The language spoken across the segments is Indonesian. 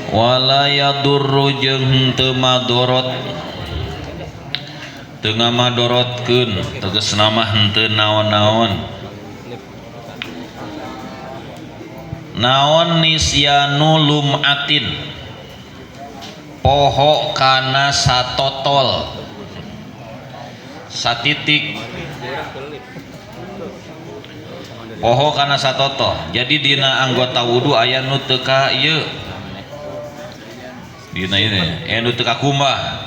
wala yadurru jeung teu madorot teu ngamadorotkeun tegasna mah henteu naon-naon naon nisyanu lumatin poho kana satotol satitik poho kana satoto jadi dina anggota wudu aya nu teu ka ieu dina ieu nu teu ka kumbah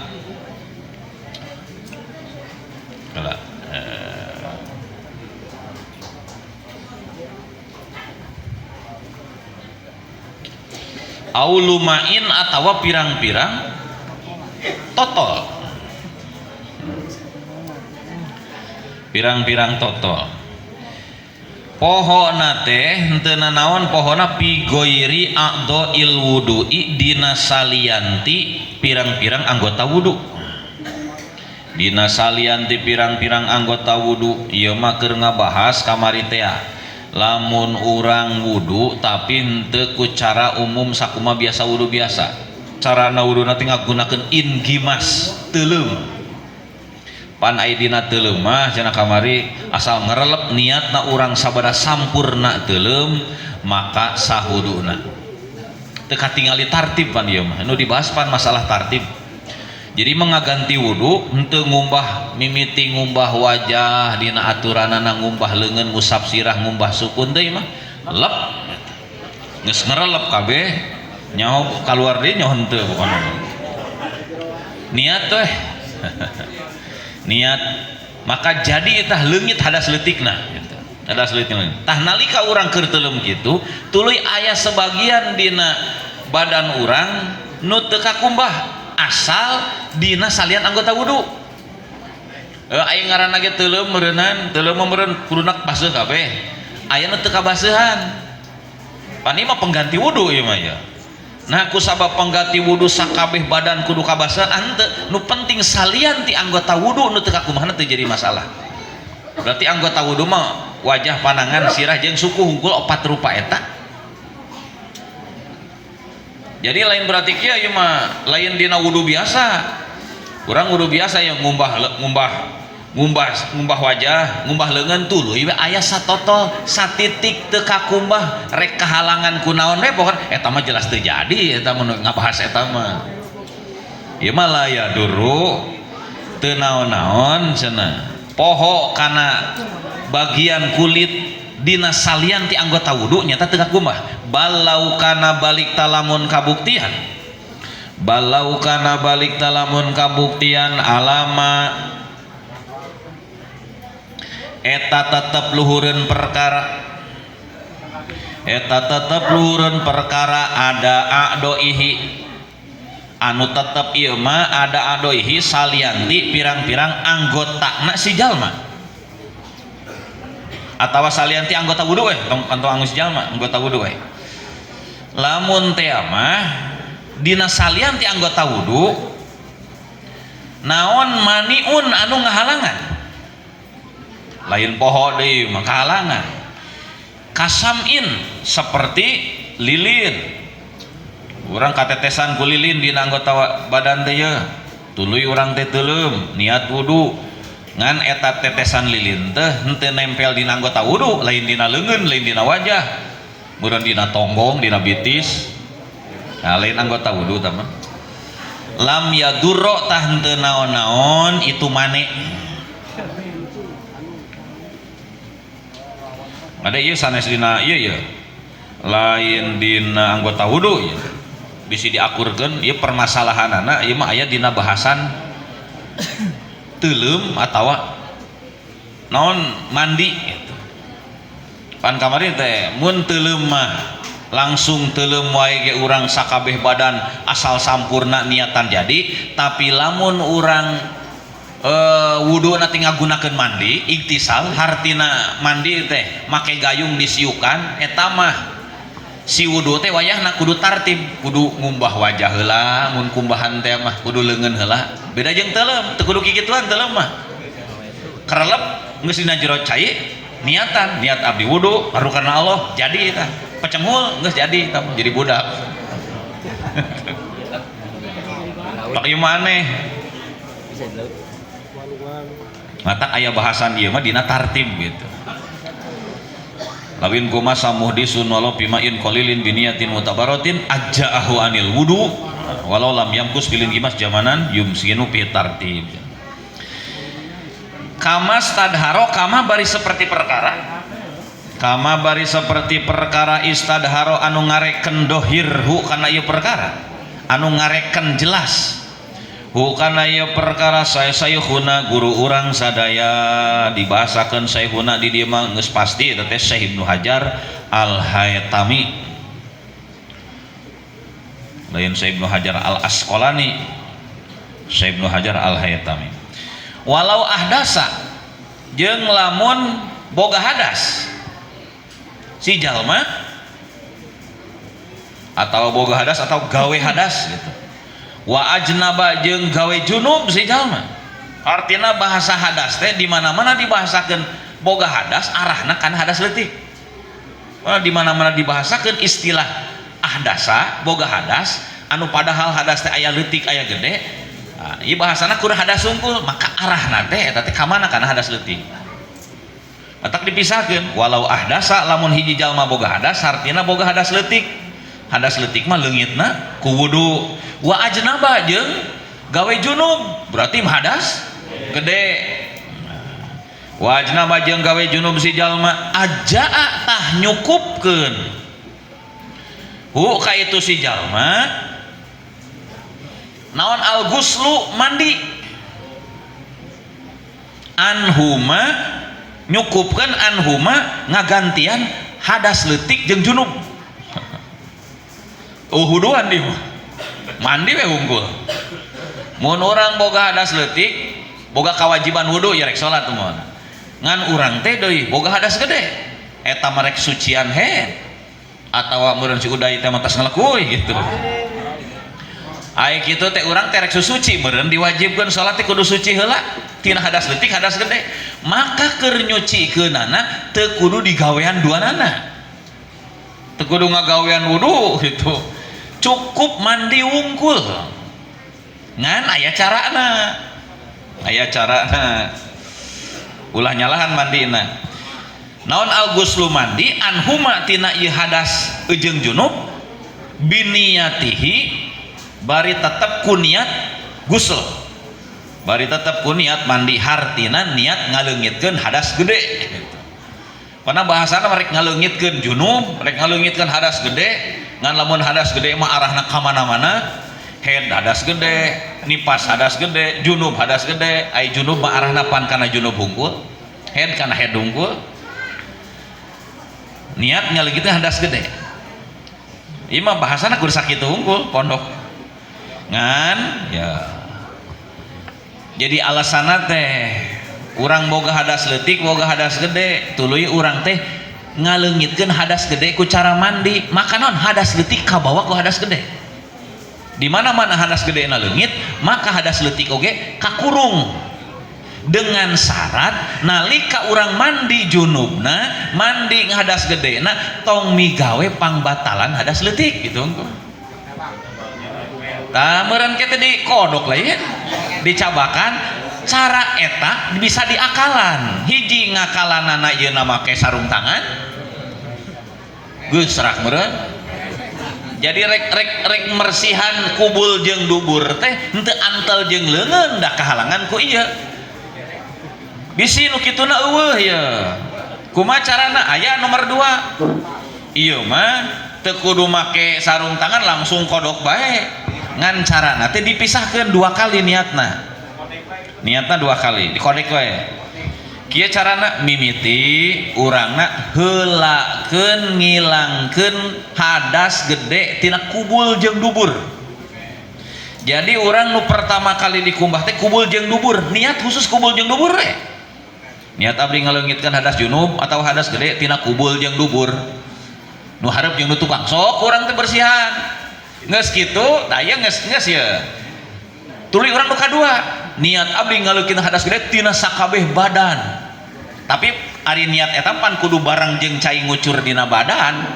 kala aulumain atawa pirang-pirang totol pirang-pirang totol pohona teh henteu naon pohona pigoiri aqdo il wudu'i dina salianti pirang-pirang anggota wudu dina salianti pirang-pirang anggota wudu ieu mah keur ngabahas kamari teh lamun urang wudu tapi henteu ku cara umum sakuma biasa wudu biasa carana wuduna teh ngagunakeun ingimas teuleum pan aidina teuleum mah cenah kamari asal ngarelep niatna urang sabada sampurna teuleum maka sahuduna teu katingali tartib pan ieu mah nu dibahas pan masalah tartib jadi mengaganti wudu henteu ngumbah mimiti ngumbah wajah dina aturanana ngumbah leungeun ngusap sirah ngumbah sukun deui mah lep geus ngarelep kabeh nyaho kaluar deui nyaho henteu pokona niat teh niat maka jadi itah leungit hadas leutikna gitu. Hadas leutikna tah nalika urang keur teuleum kitu tuluy aya sebagian dina badan urang nu teu kakumbah asal dina salian anggota wudu aya ngaranna ge teuleum meureunan teuleum meureun kuduna baseuh kabeh aya nu teu kabaseuhan pan ieu mah pengganti wudu ieu mah ya nah kusabab pengganti wudu sakabeh badan kudu kabaseuhan henteu nu penting salian ti anggota wudu nu teu kakumaha teu jadi masalah berarti anggota wudu mah wajah panangan sirah jeung suku hungkul 4 rupa eta jadi lain berarti kieu ieu mah lain dina wudu biasa urang wudu biasa yang ngumbah wajah ngumbah leungeun tuluy we aya satotol satitik teu kakumbah rek kahalangan ku naon we pokona eta mah jelas teu jadi eta mun ngabahas eta mah ieu mah la yadurru teu naon-naon cenah poho kana bagian kulit dina salian ti anggota wudu nyata teu kakumbah balau kana balik talamun kabuktian balau kana balik talamun kabuktian alama eta tetep luhureun perkara ada adoihi anu tetep ieu mah ada adoihi salianti pirang-pirang anggotana si jalma atawa salianti anggota wudu we tong angus jalma anggota wudu we lamun teh mah dina salianti anggota wudu naon maniun anu ngahalangan lain poho deui mah kahalangan kasamin seperti lilin urang katetesan ku lilin dina anggota badan teh ye tuluy urang teh teuleum niat wudu ngan eta tetesan lilin teh henteu nempel dina anggota wudu lain dina leungeun lain dina wajah meureun dina tonggong dina bitis nah lain anggota wudu tah mah lam yadurro tah henteu naon-naon itu mane ada ieu sanes dina ieu lain dina anggota wudu ieu bisi diakurkeun ieu permasalahanana ieu mah aya dina bahasan teuleum atawa naon mandi gitu. Pan kamari teh mun teuleum mah langsung teuleum wae ge urang sakabeh badan asal sampurna niatan jadi tapi lamun urang wudu nanti ngagunakeun mandi iktisal hartina mandi teh make gayung disiukan eta mah si wudu teh wayahna kudu tartib kudu ngumbah wajah heula mun kumbahan teh mah kudu leungeun heula beda jeung teuleum teu kudu kikituan teuleum mah karelep geus dina jero cai niatan niat abdi wudu baru karena Allah jadi eta pecenghul geus jadi eta jadi budak tak ieu maneh mata aya bahasan ieu mah dina tartib gitu. Lawin kuma samuhdisun walau bimain qalilin biniyatin mutabaratin ajja'ahu anil wudu walau lam yamkus bilin gimas jamanan yumsinu fi tartib. Kama stadharo kama bari seperti perkara kama bari seperti perkara istadharo anu ngareken dohirhu kana ieu perkara anu ngareken jelas hu kana ieu perkara sayuhuna guru urang sadaya dibahasakeun sayuhuna di dieu mah geus pasti eta teh Syekh Ibnu Hajar Al-Haytami lain Syekh Ibnu Hajar Al-Asqalani Syekh Ibnu Hajar Al-Haytami. Walau ahdasa jeung lamun boga hadas si jalma atau boga hadas atau gawe hadas gitu. Wa ajnaba jeung gawe junub si jalma. Artina bahasa hadas teh di mana-mana dibahasakeun boga hadas arahna kan hadas leutik. Di mana-mana dibahasakeun istilah ahdasa boga hadas anu padahal hadas teh aya leutik aya gede. Nah, ieu bahasana kudu hadas sungkul maka arahna teh eta teh ka mana kana hadas leutik. Atak dipisahkeun walau ahdasa lamun hiji jalma boga hadas artina boga hadas leutik. Hadas leutik mah leungitna ku wudu. Wa ajnaba jeung gawe junub berarti hadas gede. Wa ajnaba jeung gawe junub si jalma ajaa tah nyukupkeun hu ka itu si jalma naon al guslu mandi anhuma nyukupkeun anhuma ngagantian hadas leutik jeung junub. Huduan di mandi we unggul. Mun urang boga hadas leutik, boga kewajiban wudu ya rek salat mun. Ngan urang teh deui boga hadas gede. Eta mah rek sucian he. Atawa meureun si uday teh mah tos ngelekuy gitu. Ai kitu teh urang teh rek suci meureun diwajibkeun salat teh kudu suci heula tina hadas leutik hadas gede. Maka keur nyucikeunana teu kudu digawean duanana. Teu kudu ngagawean wudu gitu. Cukup mandi wungkul ngan aya carana ulah nyalahan mandina naon al guslu mandi anhuma tina ieu hadas jeung junub biniyatihi bari tetep ku niat gusl bari tetep ku niat mandi hartina niat ngaleungitkeun hadas gede gitu. Karena bahasana rek ngaleungitkeun junub rek ngaleungitkeun hadas gede ngan lamun hadas gede mah arahna ka mana-mana head hadas gede nipas hadas gede junub hadas gede ai junub mah arahna pan kana junub hungkul head kana head hungkul niat ngaleungitkeun hadas gede ieu mah bahasana kudu sakitu hungkul pondok ngan ya jadi alasanna teh urang boga hadas leutik boga hadas gede tuluy urang teh ngaleungitkeun hadas gede ku cara mandi maka naon hadas leutik kabawa ku hadas gede di mana-mana hadas gede na leungit maka hadas leutik oge kakurung dengan syarat nalika urang mandi junubna mandi hadas gedena tong migawe pangbatalan hadas leutik gitu tah meureun kitu di kodok lain dicabakan cara eta bisa diakalan hiji ngakalanana ieu na make sarung tangan geus serak meureun jadi rek mersihan kubul jeung dubur teh henteu antel jeung leungeun da kahalangan ku ieu bisi nu kituna eueuh ya kumaha carana aya nomor 2 ieu mah teu kudu make sarung tangan langsung kodok bae ngan carana teh dipisahkeun 2 kali niatna 2 kali dikodek wae kieu carana mimiti urangna heulakeun ngilangkeun hadas gede tina kubul jeung dubur jadi urang nu pertama kali dikumbah teh kubul jeung dubur niat khusus kubul jeung dubur we niat abdi ngaleungitkeun hadas junub atau hadas gede tina kubul jeung dubur nu hareup jeung nu tukang sok urang teh bersihan geus kitu da ieu geus ye tuluy urang nu kadua niat abdi ngaleungitkeun hadas gede tina sakabeh badan tapi ari niat eta pan kudu bareng jeung cai ngucur dina badan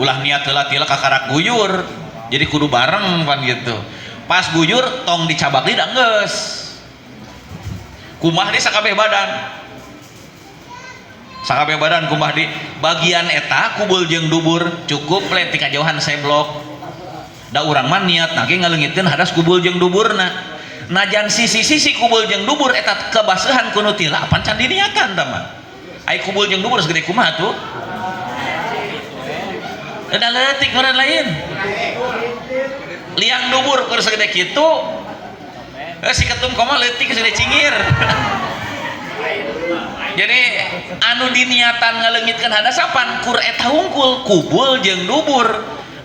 ulah niat heula tila kakarak guyur jadi kudu bareng pan gitu. Pas bujur tong dicabak lidah geus kumah di sakabeh badan kumah di bagian eta kubul jeung dubur cukup le ti kajauhan seblok da urang mah niat nage ngaleungitkeun hadas kubul jeung duburna najan sisi-sisi kubul jeung dubur eta kebaseuhan ku nu tila pan can diniatan tah mah ai kubul jeung dubur segede kumaha tuh ada leutik meureun lain liang dubur keur segede kitu si ketum koma leutik segede cingir jadi anu diniatan ngaleungitkeun hadasapan kur eta hungkul kubul jeung dubur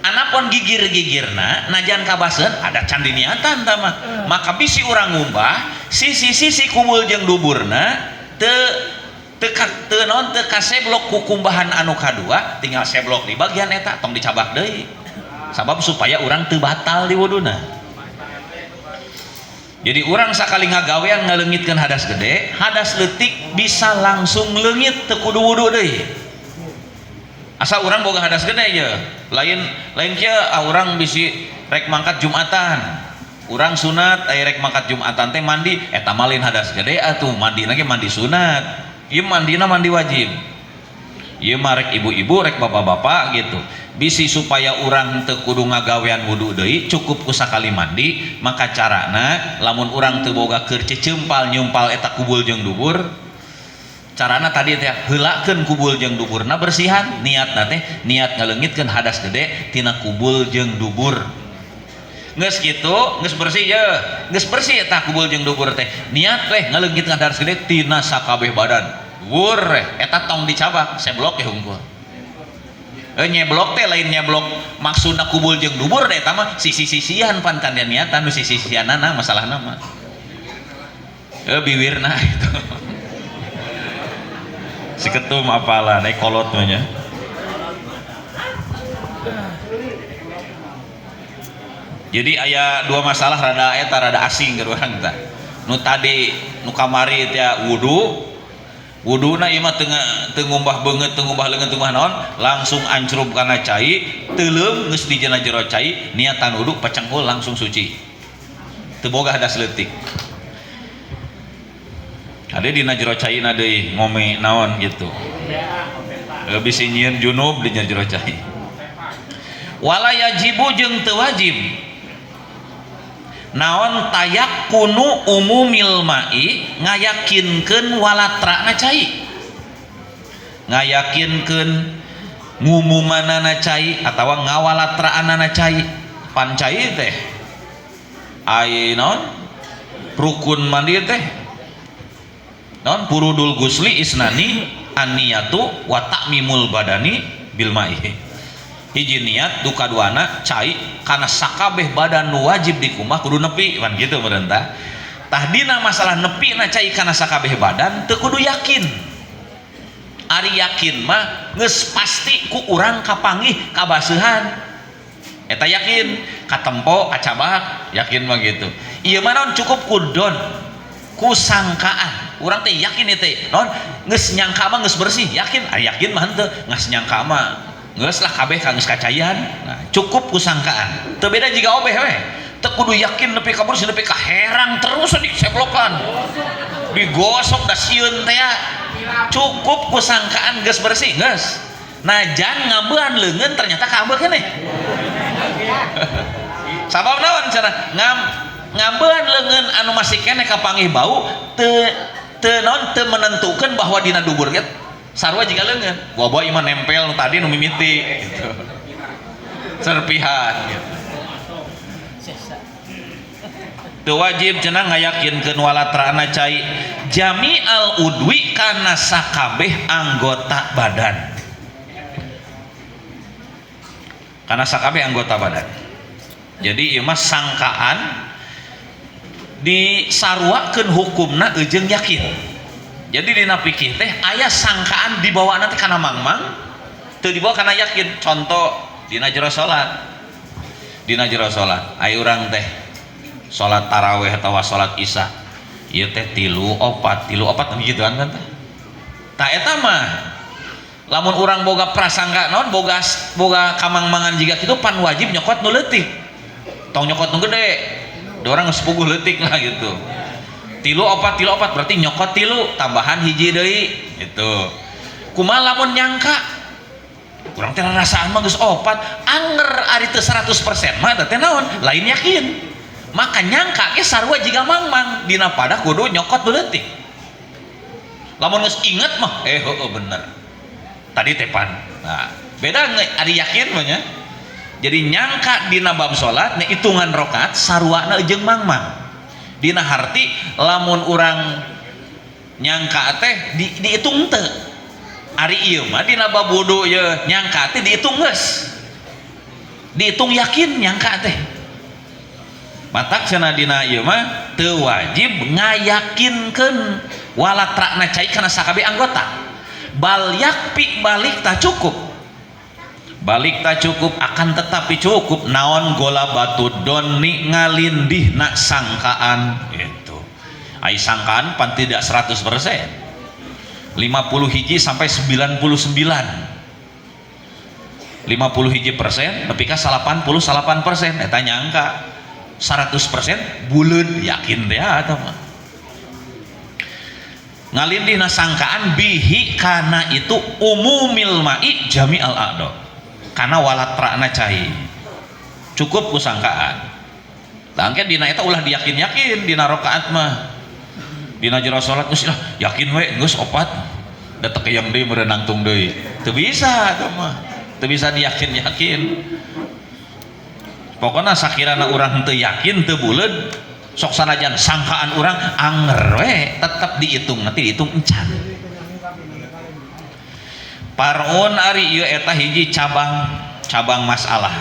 anapun gigir-gigirna najan kabaseuh ada can diniatan tah mah maka bisi urang ngumbah sisi-sisi kubul jeung duburna teu kaseblok ku kumbahan anu kadua tinggal seblok di bagian eta tong dicabak deui sabab supaya urang teu batal di wuduna. Jadi urang sakali ngagawean ngaleungitkeun hadas gede hadas leutik bisa langsung leungit teu kudu wudu deui asa urang boga hadas gede ye lain kieu urang bisi rek mangkat Jumatan urang sunat rek mangkat Jumatan teh mandi eta malin hadas gede atuh mandina ge mandi sunat ieu mandina mandi wajib ieu mah rek ibu-ibu rek bapak-bapak gitu bisi supaya urang teu kudu ngagawean wudu deui cukup ku sakali mandi maka carana lamun urang teu boga keur ceceumpal nyumpal eta kubul jeung dubur carana tadi teh heulakeun kubul jeung duburna bersihan niatna teh niat ngaleungitkeun hadas gede tina kubul jeung dubur geus kitu geus bersih ye geus bersih eta kubul jeung dubur teh niat teh ngaleungitkeun hadas gede tina sakabeh badan wur eta tong dicabak seblok ge hungkul nyeblok teh lain nyeblok maksudna kubul jeung dubur deh eta mah sisi-sisian pan kan niatan nu sisi-sisianana masalahna mah biwirna itu si ketum apalah naik kolot mah nya jadi aya dua masalah rada asing ke urang tah nu tadi nu kamari teh wuduna ieu mah teu ngumbah beungeut teu ngumbah leungeut teu ngumbah naon langsung ancrup kana cai teuleum geus di jero cai niatan wudu pacengkul langsung suci teu boga hadas leutik ade dina jero caina deui ngome naon gitu bisi nyieun junub di jero cai wala yajibu jeung teu wajib naon tayak kunu umumil mai ngayakinkeun walatrana cai ngayakinkeun ngumumanana cai atawa ngawalatraanana cai pan cai teh ai naon rukun mandi teh naon purudul gusli isnani anniyatu wa ta'mimul badani bil mai hiji niat duka duana cai karena sakabeh badan nu wajib dikumah kudu nepi kan gitu merentah tahdina masalah nepi na cai karena sakabeh badan teu kudu yakin ari yakin mah geus pasti ku urang kapanggih kabaseuhan eta yakin katempo kacabak yakin mah gitu ieu mah naon cukup kudon ku sangkaan urang teh yakin teh naon geus nyangka mah geus bersih yakin ari yakin mah henteu geus nyangka mah geus lah kabeh geus kacayan nah, cukup kusangkaan teu beda jiga obeh we teu kudu yakin nepi ka bersih nepi ka herang terus diseblokan digosok da sieun teh cukup kusangkaan geus bersih geus najan ngambean leungeun ternyata kabeh keneh sabab naon cara ngambean leungeun anu masih keneh kapanggih bau teu menentukeun bahwa dina dubur get sarua jika leungeun boboh ieu mah nempel nu tadi nu mimiti gitu serpihan gitu teu wajib cenah ngayakinkeun walatrana cai jami'al udwi kana sakabeh anggota badan kana sakabeh anggota badan jadi ieu mah sangkaan disaruakeun hukumna eujeung yakin jadi dina fikih teh aya sangkaan dibawa nanti kana mangmang teu dibawa kana yakin contoh dina jero salat aya urang teh salat tarawih atawa salat isya ieu teh 3 4 gitu kan tah eta mah lamun orang boga prasangka non boga kamang-mangan juga gitu pan wajib nyokot nu leutik tong nyokot nu gede orang geus puguh leutik lah gitu tilu opat berarti nyokot tilu tambahan hiji deui gitu kumaha lamun nyangka kurang teh rasaan mah geus opat anger ari teu 100% mah teh naon lain yakin maka nyangka ge sarua jiga mangmang dina pada kudu nyokot nu leutik lamun geus inget mah heuh bener tadi tepan nah beda ari yakin mah nya jadi nyangka dina bab salat nya hitungan rakaat saruana jeung mangmang dina harti lamun urang nyangka teh dihitung teu ari ieu mah dina bab wudu ye nyangka teh dihitung geus dihitung yakin nyangka teh matak cenah dina ieu mah teu wajib ngayakinkeun walatrakna cai kana sakabeh anggota bal yakpi balik tak cukup akan tetapi cukup naon gola batu doni ngalindih nak sangkaan itu ai sangkaan pan tidak 100% 50 hiji sampai 99 50 hiji persen tapi ka 88% eta nyangka 100% buleun yakin teh eta mah ngalindih sangkaan bihi karena itu umumil ma'i jami al a'do karena walatrakna cai cukup ku sangkaan langke dina eta ulah diyakin-yakin dina rakaat mah dina jero salat geus yakin we geus opat da teu yang deui meureun nangtung deui teu bisa eta mah teu bisa diyakin-yakin pokona sakirana urang teu yakin teu buleud sok sanajan sangkaan orang anger we tetap dihitung nanti dihitung encan parun ari ieu eta hiji cabang masalah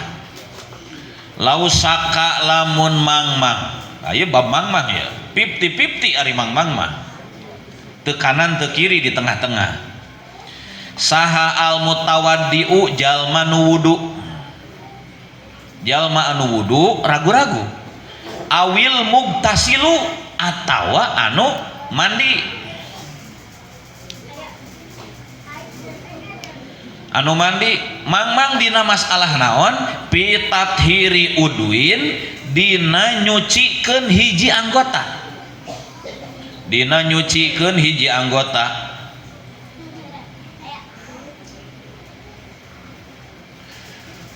lausaka lamun mangmang ayeuna bab mangmang ya 50-50 ari mangmang mah teu kanan teu kiri di tengah-tengah saha al mutawaddiu jalma nu wudu jalma anu wudu ragu-ragu awil mugtasilu atawa anu mandi mangmang dina masalah naon pitathiri udwin dina nyucikeun hiji anggota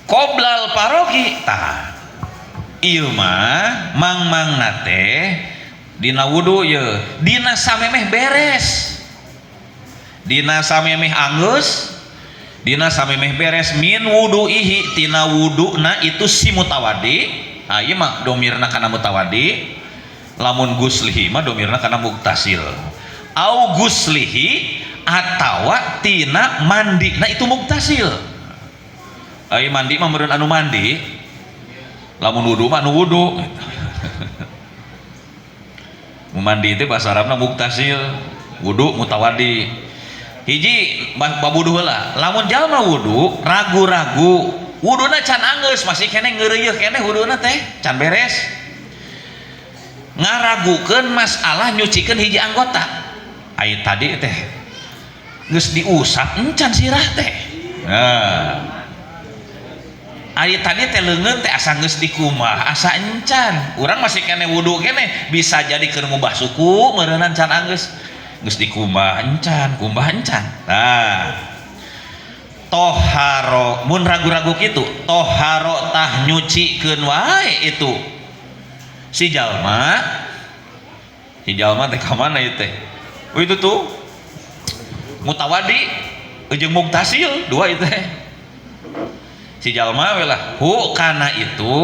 qoblal parogi tah ieu mah mangmang nate dina wudu ye dina samemeh beres dina samemeh anggeus dina samemeh beres min wuduihi tina wuduna itu si mutawaddi ieu mah domirna kana mutawaddi lamun guslihi mah domirna kana mugtasil au guslihi atawa tina mandi nah itu mugtasil ai mandi mah meureun anu mandi lamun wudu mah anu wudu mandi itu bahasa Arabna mugtasil wudu mutawaddi hiji bab wudu heula lamun jalma wudu ragu-ragu wuduna can anggeus masih kene ngeureuyeuh kene wuduna teh can beres ngaragukeun masalah nyucikeun hiji anggota aya tadi teh geus diusap encan sirah teh nah ari tadi teh leungeun teh asa geus dikumah asa encan urang masih kene wudu kene bisa jadi keur ngubah suku meureunan can anggeus geus dikumah encan kumbah encan nah toharo mun ragu-ragu kitu toharo tah nyucikeun wae itu si jalma teh ka mana ieu teh itu tuh mutawaddi jeung mugtasil dua itu teh si jalma we lah hu kana itu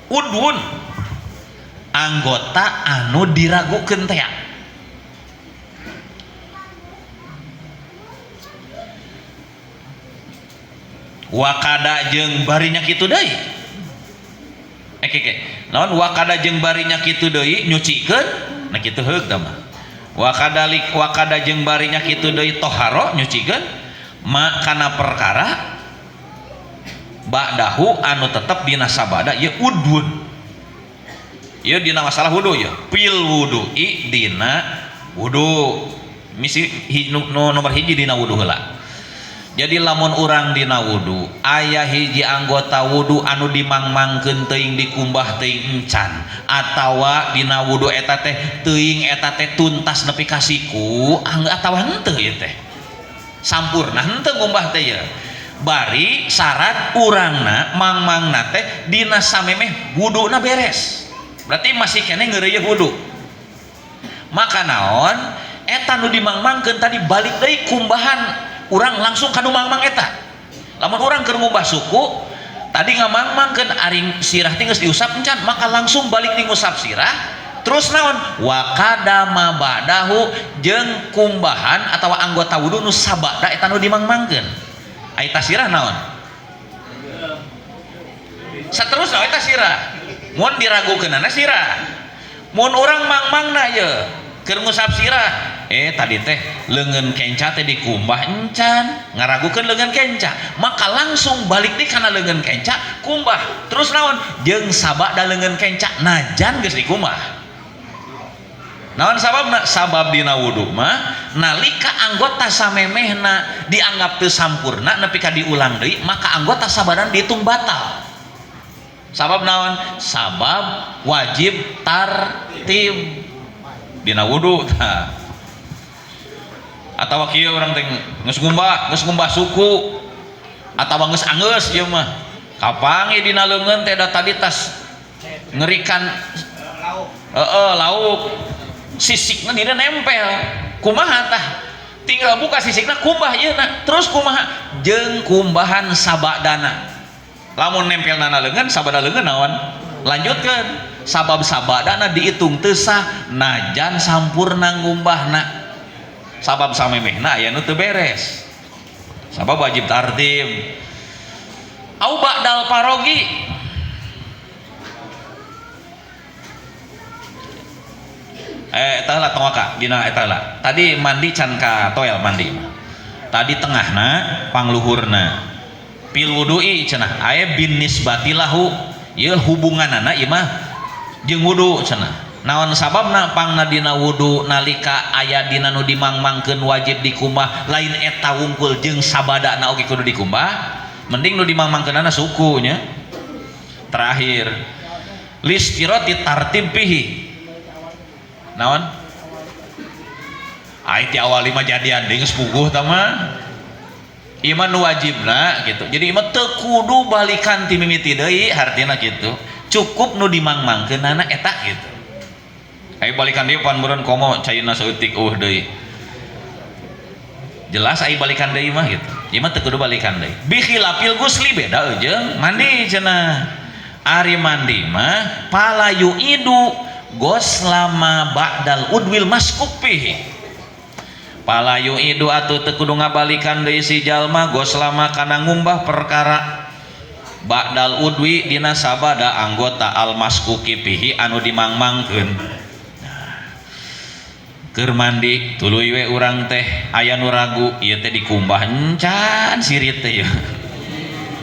udun anggota anu diragukeun teh wakada jeung barinya kitu deui naon wakada jeung barinya kitu deui nyucikeun nah kitu heug da mah wakada jeung barinya kitu deui toharo nyucikeun ma kana perkara ba'dahu anu tetep dina sabada ya udun ya dina masalah wudu ya pil wudu'i dina wudu misi nomor hiji dina wudu heula Jadi lamun urang dina wudu aya hiji anggota wudu anu dimangmangkeun teuing dikumbah teuing encan atawa dina wudu eta teh teuing eta teh tuntas nepi ka siku atawa henteu ieu teh sampurna henteu ngumbah teh ya bari syarat urangna mangmangna teh dina samemeh wuduna beres berarti masih kene ngeureuyeuh wudu maka naon eta nu dimangmangkeun tadi balik deui kumbahan urang langsung kanu mangmang eta lamun urang keur ngumbah suku tadi ngamangmangkeun aring sirah teh geus diusap encan maka langsung balik ngusap sirah terus naon wa kadama ba'dahu jeung kumbahan atawa anggota wudu nu sabada eta nu dimangmangkeun eta sirah naon saterusna eta sirah mun diragukeunana sirah mun urang mangmangna ye keur ngusap sirah tadi teh leungeun kenca teh dikumbah encan ngaragukeun leungeun kenca maka langsung balik deui kana leungeun kenca kumbah terus naon jeung sabada leungeun kenca najan geus dikumbah naon sababna sabab dina wudu mah nalika anggota samemehna dianggap teu sampurna nepi ka diulang deui maka anggota sabadan dihitung batal sabab naon sabab wajib tartib dina wudu tah atawa kieu urang teh geus ngumbah suku atawa geus anggeus ieu mah kapangi dina leungeun teh da tadi tas ngerikan lauk sisikna dina nempel kumaha tah tinggal buka sisikna kumbah ieuna terus kumaha jeung kumbahan sabadana lamun nempelna leungeun sabada leungeun naon lanjutkeun sabab sabadana dihitung teu sah najan sampurna ngumbahna sabab samemehna aya nu teu beres sabab wajib tartib au ba'dal parogi eta lah tongaka dina eta lah tadi mandi can ka toel mandi tadi tengahna pangluhurna pil wudu'i cenah aya bin nisbatilahu ieu hubunganana ieu mah jeung wudu cenah naon sababna pangna dina wudu nalika aya dina nu dimangmangkeun wajib dikumbah lain eta wungkul jeung sabadana oge kudu dikumbah mending nu dimangmangkeunana sukunya terakhir listirati tartib pihi naon ai ti awal mah jadian deui geus puguh tah mah ieu mah nu wajibna gitu jadi mah teu kudu balikan ti mimiti deui hartina kitu cukup nu dimangmangkeunana eta gitu ai balikan deui pan meureun komo caina saeutik deui jelas ai balikan deui mah gitu ieu mah teu kudu balikan deui bi khilafil gusli beda jeung mandi cenah ari mandi mah palayu idu goslama ba'dal udwil maskuk pihi palayu idu atuh teu kudu ngabalikan deui si jalma goslama kana ngumbah perkara ba'dal udwi dina sabada anggota al maskuki pihi anu dimangmangkeun keur mandi tuluy we urang teh aya nu ragu ieu teh dikumbah encan sirit teh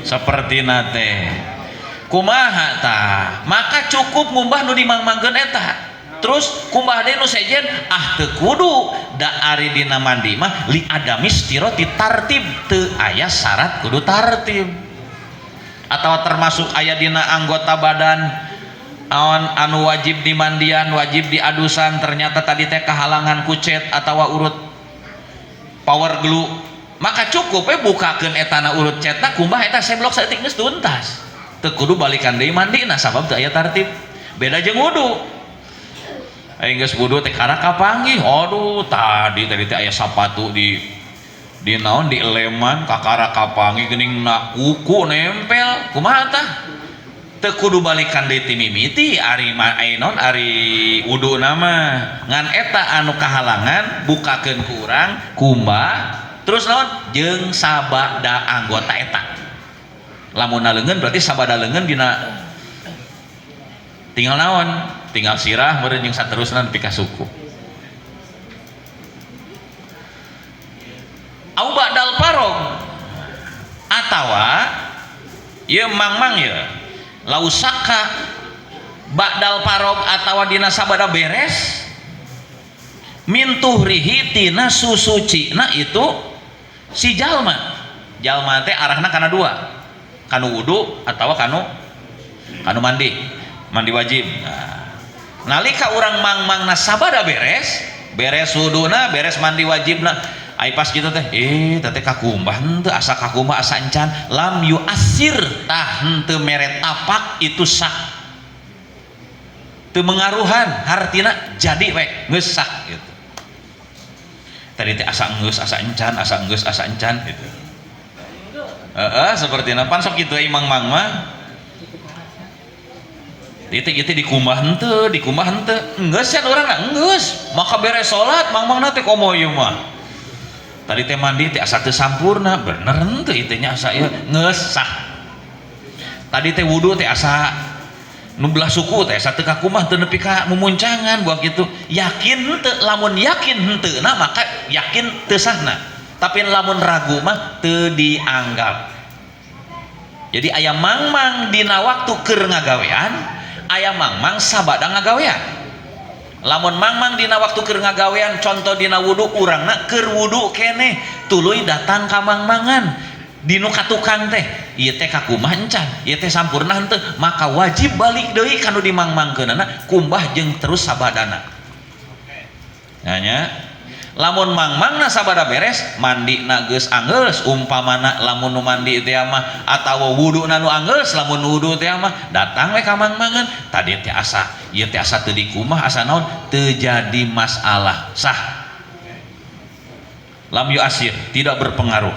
sapertina teh kumaha tah maka cukup ngumbah nu dimangmangkeun eta terus kumbah deui nu sejen teu kudu da ari dina mandi mah li adamis tiroti tartib teu aya syarat kudu tartib atau termasuk aya dina anggota badan anu wajib dimandian wajib diadusan ternyata tadi teh kahalangan kucet atau urut power glue maka cukup bukakeun etana urut cetna kumbah eta seblok saeutik geus tuntas teu kudu balikan deui mandina sabab teu aya tartib beda jeung wudu aya geus wudu teh kara kapanggih aduh tadi teh aya sapatu di naon di eleman kakara kapangi geuning na kuku nempel kumaha tah teu kudu balikan deui ti mimiti ari non ari wudu nama ngan eta anu kahalangan bukakeun ku urang kumbah terus naon jeung sabada anggota eta lamun leungeun berarti sabada leungeun dina tinggal naon tinggal sirah meureun jeung saterusna nepi ka suku au ba'dal farog atawa ieu mangmang ya lausaka ba'dal farog atawa dina sabada beres min tuhrihi tina susucina itu si jalma jalma teh arahna kana dua, kanu wudu atawa kanu mandi wajib. Nah, nalika urang mangmangna sabada beres wuduna, beres mandi wajibna, ai pas kitu teh teh kakumbah henteu, asa kakumbah asa encan, lam yu asir tah henteu mere tapak itu sah, teu mengaruhan, hartina jadi we geus sah gitu. Tadi teh asa enggeus asa encan, asa enggeus asa encan gitu. Seperti na pan sok kitu imang mang mah itu dikumbah henteu enggeus can urang enggeus maka beres salat mang-mangna teh komo ieu mah tadi teh mandi teh asa teu sampurna bener henteu ieu teh nya asa ieu geus sah. Tadi teh wudu teh asa nu belah suku teh asa teu kakumbah teu nepi ka mumuncangan buah kitu, yakin henteu, lamun yakin henteu na maka yakin teu sahna, tapi lamun ragu mah teu dianggap. Jadi aya mangmang dina waktu keur ngagawean, aya mangmang sabada ngagawean. Lamun mangmang dina waktu keur ngagawean, contoh dina wudu urangna keur wudu keneh tuluy datang ka mangmangan dinu ka tukang teh ieu teh kakumaha encan, ieu teh sampurna henteu, maka wajib balik deui kanu dimangmangkeunana kumbah jeung terus sabadana. Nya lamun mangmangna sabada beres mandina geus anggeus, umpamana lamun nu mandi teh mah atawa wuduna nu anggeus, lamun wudu teh mah datang we ka mangmangan tadi teh asa ieu teh asa teu dikumah asa naon teu jadi masalah, sah. Lam yu asir tidak berpengaruh,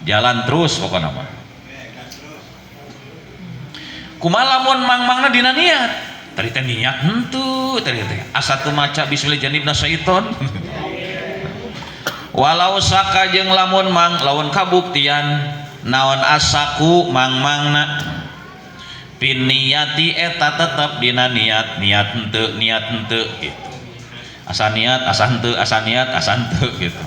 jalan terus pokokna mah. Kumaha lamun mangmangna dina niat, tadi teh niat henteu, tadi teh asa teu maca bismillah janibna syaiton. Walau saka jeung lamun lawan kabuktian naon asaku mangmangna pinniati eta tetep dina niat henteu gitu. Asa niat asa henteu, asa niat asa henteu gitu.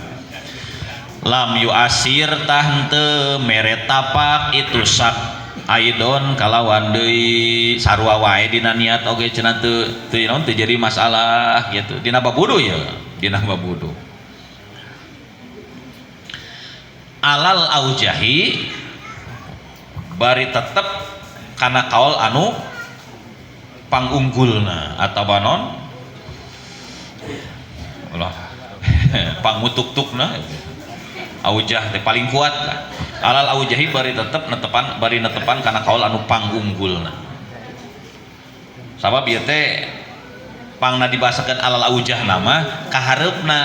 Lam yu asir tah henteu mere tapak itu sak aidon kalawan deui sarua wae dina niat oge cenah teu jadi masalah gitu. Dina babudu ya, dina babudu. Alal aujahi bari tetep kana kaul anu pangunggulna atau banon ulah pangutuk-tukna aujah teh paling kuat lah. Alal aujahi bari netepan kana kaul anu pangunggulna. Sabab ieu teh pangna dibasakeun alal aujah nama kahareupna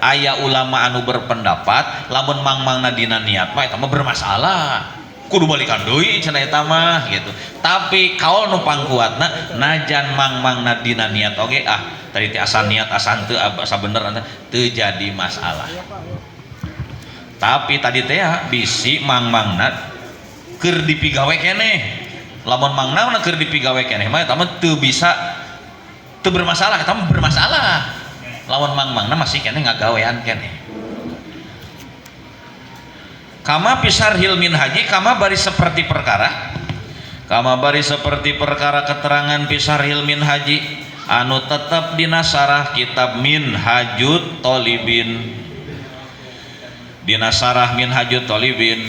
aya ulama anu berpendapat lamun mangmangna dina niat mah eta mah bermasalah, kudu balikan deui cenah eta mah gitu. Tapi kaul nu pangkuatna najan mangmangna dina niat oge tadi teh asa niat asa henteu asa bener teu jadi masalah. Tapi tadi teh bisi mangmangna keur dipigawe keneh, lamun mangmangna keur dipigawe keneh mah eta mah teu bermasalah, eta mah bermasalah. Lawan mangmangna masih keneh ngagawean keneh. Kama pisar hilmin haji kama bari seperti perkara keterangan pisar hilmin haji anu tetap dina sarah kitab Minhajut Thalibin. Dina sarah Minhajut Thalibin,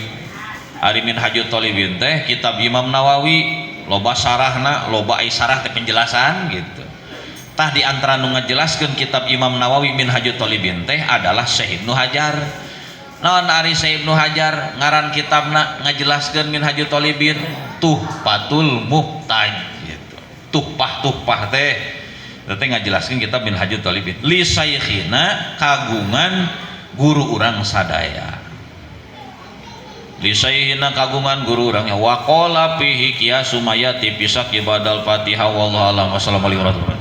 ari Minhajut Thalibin teh kitab Imam Nawawi, loba sarahna, loba ai sarah teh penjelasan gitu. Tah di antara nu ngajelaskeun kitab Imam Nawawi Minhajut Thalibin teh adalah Syekh Ibnu Hajar. Naon ari Syekh Ibnu Hajar ngaran kitabna ngajelaskeun Minhajut Thalibin Tuhfatul Muhtaj gitu. Tuhfah teh ngajelaskeun kitab Minhajut Thalibin li saikhina kagungan guru urang sadaya. Li saikhina kagungan guru urang wa qala fihi qiyasu mayati bisak ibadal Fatihah wallahu a'lam. Wassalamualaikum warahmatullahi wabarakatuh.